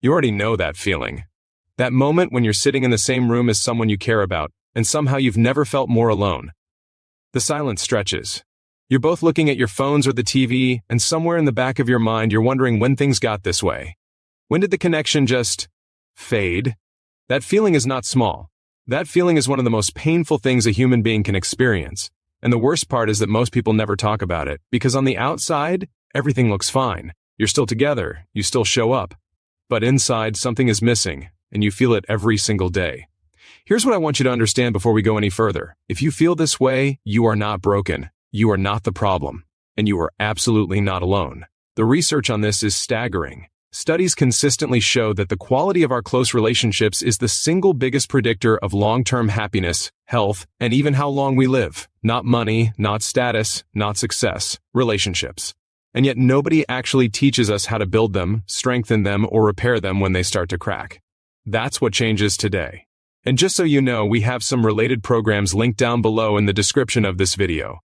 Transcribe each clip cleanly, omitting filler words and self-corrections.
You already know that feeling. That moment when you're sitting in the same room as someone you care about, and somehow you've never felt more alone. The silence stretches. You're both looking at your phones or the TV, and somewhere in the back of your mind you're wondering when things got this way. When did the connection just fade? That feeling is not small. That feeling is one of the most painful things a human being can experience. And the worst part is that most people never talk about it, because on the outside, everything looks fine. You're still together, you still show up. But inside, something is missing, and you feel it every single day. Here's what I want you to understand before we go any further. If you feel this way, you are not broken. You are not the problem. And you are absolutely not alone. The research on this is staggering. Studies consistently show that the quality of our close relationships is the single biggest predictor of long-term happiness, health, and even how long we live. Not money, not status, not success. Relationships. And yet nobody actually teaches us how to build them, strengthen them, or repair them when they start to crack. That's what changes today. And just so you know, we have some related programs linked down below in the description of this video.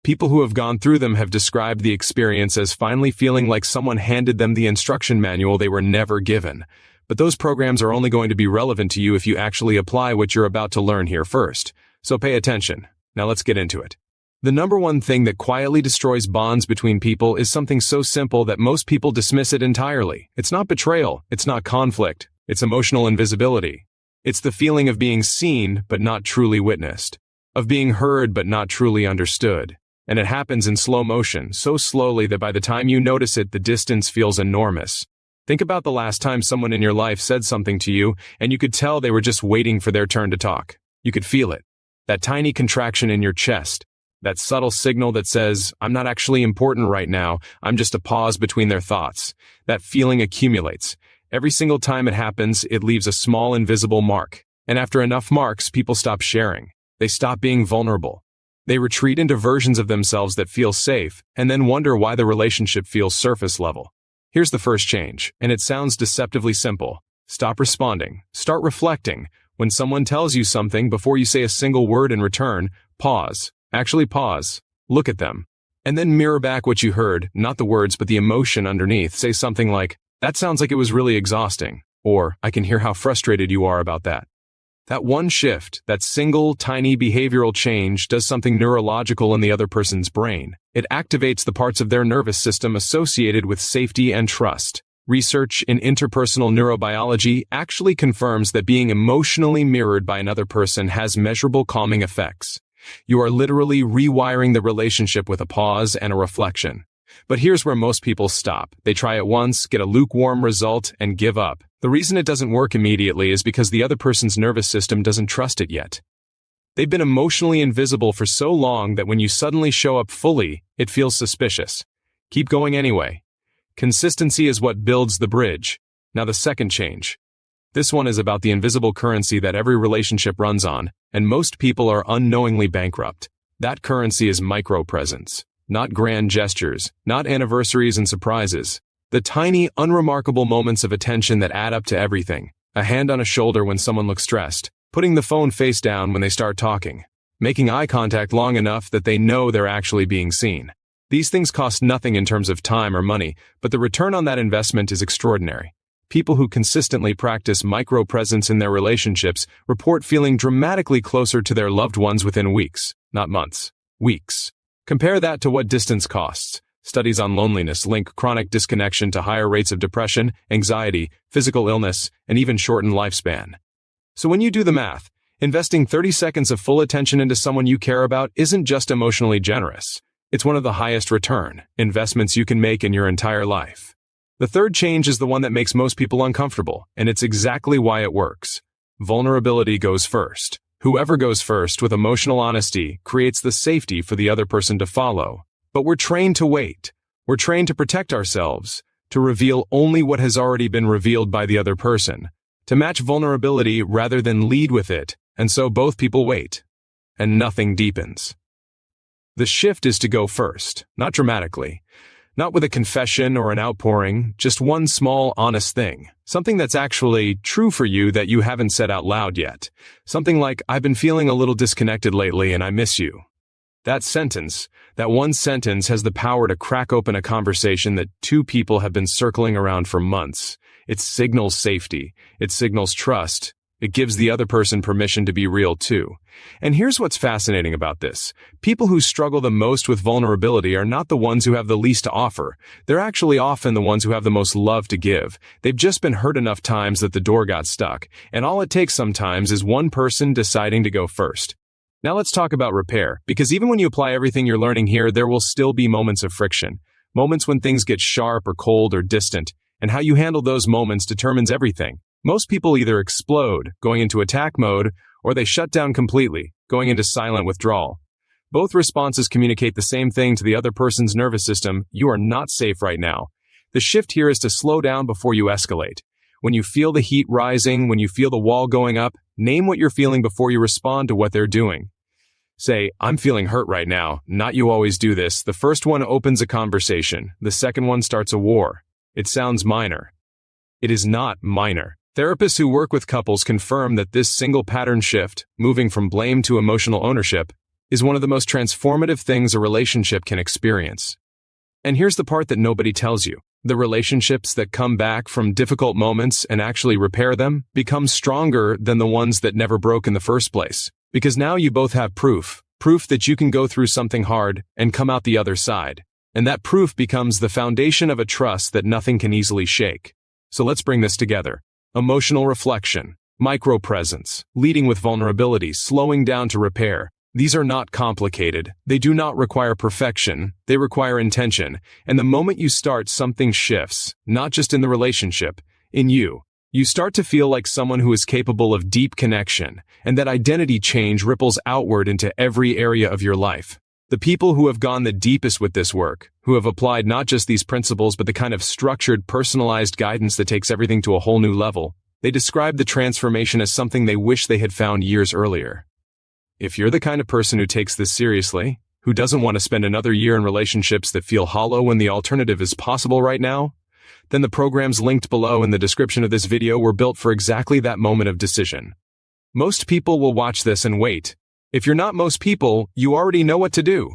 People who have gone through them have described the experience as finally feeling like someone handed them the instruction manual they were never given. But those programs are only going to be relevant to you if you actually apply what you're about to learn here first. So pay attention. Now let's get into it. The number one thing that quietly destroys bonds between people is something so simple that most people dismiss it entirely. It's not betrayal, it's not conflict, it's emotional invisibility. It's the feeling of being seen but not truly witnessed, of being heard but not truly understood. And it happens in slow motion, so slowly that by the time you notice it, the distance feels enormous. Think about the last time someone in your life said something to you, and you could tell they were just waiting for their turn to talk. You could feel it. That tiny contraction in your chest. That subtle signal that says, I'm not actually important right now, I'm just a pause between their thoughts. That feeling accumulates. Every single time it happens, it leaves a small invisible mark. And after enough marks, people stop sharing. They stop being vulnerable. They retreat into versions of themselves that feel safe, and then wonder why the relationship feels surface level. Here's the first change, and it sounds deceptively simple. Stop responding. Start reflecting. When someone tells you something, before you say a single word in return, pause. Actually pause. Look at them. And then mirror back what you heard, not the words but the emotion underneath. Say something like, that sounds like it was really exhausting. Or, I can hear how frustrated you are about that. That one shift, that single, tiny behavioral change does something neurological in the other person's brain. It activates the parts of their nervous system associated with safety and trust. Research in interpersonal neurobiology actually confirms that being emotionally mirrored by another person has measurable calming effects. You are literally rewiring the relationship with a pause and a reflection. But here's where most people stop. They try it once, get a lukewarm result, and give up. The reason it doesn't work immediately is because the other person's nervous system doesn't trust it yet. They've been emotionally invisible for so long that when you suddenly show up fully, it feels suspicious. Keep going anyway. Consistency is what builds the bridge. Now the second change. This one is about the invisible currency that every relationship runs on, and most people are unknowingly bankrupt. That currency is micro-presence. Not grand gestures, not anniversaries and surprises. The tiny, unremarkable moments of attention that add up to everything. A hand on a shoulder when someone looks stressed. Putting the phone face down when they start talking. Making eye contact long enough that they know they're actually being seen. These things cost nothing in terms of time or money, but the return on that investment is extraordinary. People who consistently practice micro-presence in their relationships report feeling dramatically closer to their loved ones within weeks, not months. Weeks. Compare that to what distance costs. Studies on loneliness link chronic disconnection to higher rates of depression, anxiety, physical illness, and even shortened lifespan. So when you do the math, investing 30 seconds of full attention into someone you care about isn't just emotionally generous. It's one of the highest return investments you can make in your entire life. The third change is the one that makes most people uncomfortable, and it's exactly why it works. Vulnerability goes first. Whoever goes first with emotional honesty creates the safety for the other person to follow. But we're trained to wait. We're trained to protect ourselves, to reveal only what has already been revealed by the other person, to match vulnerability rather than lead with it, and so both people wait. And nothing deepens. The shift is to go first, not dramatically. Not with a confession or an outpouring, just one small, honest thing. Something that's actually true for you that you haven't said out loud yet. Something like, I've been feeling a little disconnected lately and I miss you. That sentence, that one sentence has the power to crack open a conversation that two people have been circling around for months. It signals safety. It signals trust. It gives the other person permission to be real too. And here's what's fascinating about this. People who struggle the most with vulnerability are not the ones who have the least to offer. They're actually often the ones who have the most love to give. They've just been hurt enough times that the door got stuck. And all it takes sometimes is one person deciding to go first. Now let's talk about repair, because even when you apply everything you're learning here, there will still be moments of friction. Moments when things get sharp or cold or distant. And how you handle those moments determines everything. Most people either explode, going into attack mode, or they shut down completely, going into silent withdrawal. Both responses communicate the same thing to the other person's nervous system: you are not safe right now. The shift here is to slow down before you escalate. When you feel the heat rising, when you feel the wall going up, name what you're feeling before you respond to what they're doing. Say, "I'm feeling hurt right now," not "you always do this." The first one opens a conversation. The second one starts a war. It sounds minor. It is not minor. Therapists who work with couples confirm that this single pattern shift, moving from blame to emotional ownership, is one of the most transformative things a relationship can experience. And here's the part that nobody tells you. The relationships that come back from difficult moments and actually repair them become stronger than the ones that never broke in the first place. Because now you both have proof that you can go through something hard and come out the other side. And that proof becomes the foundation of a trust that nothing can easily shake. So let's bring this together. Emotional reflection, micro-presence, leading with vulnerability, slowing down to repair. These are not complicated. They do not require perfection. They require intention. And the moment you start, something shifts, not just in the relationship, in you. You start to feel like someone who is capable of deep connection, and that identity change ripples outward into every area of your life. The people who have gone the deepest with this work, who have applied not just these principles but the kind of structured, personalized guidance that takes everything to a whole new level, they describe the transformation as something they wish they had found years earlier. If you're the kind of person who takes this seriously, who doesn't want to spend another year in relationships that feel hollow when the alternative is possible right now, then the programs linked below in the description of this video were built for exactly that moment of decision. Most people will watch this and wait. If you're not most people, you already know what to do.